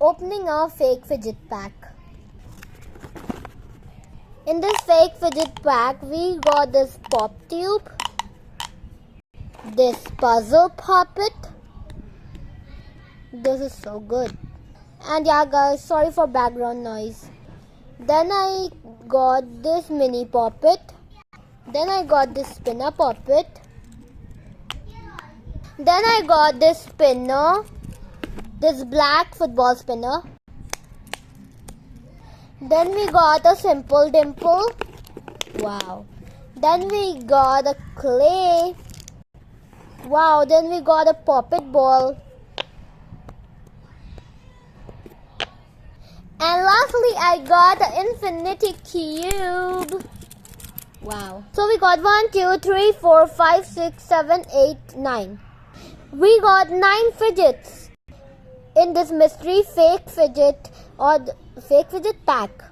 opening a fake fidget pack. In this fake fidget pack, we got this pop tube, this puzzle puppet. This is so good. And yeah guys, sorry for background noise. Then I got this mini puppet. Then I got this spinner puppet. Then I got this spinner, this black football spinner. Then we got a simple dimple. Wow. Then we got a clay. Wow. Then we got a puppet ball. And lastly, I got the infinity cube. Wow. So we got 1, 2, 3, 4, 5, 6, 7, 8, 9. We got 9 fidgets in this mystery fake fidget or fake fidget pack.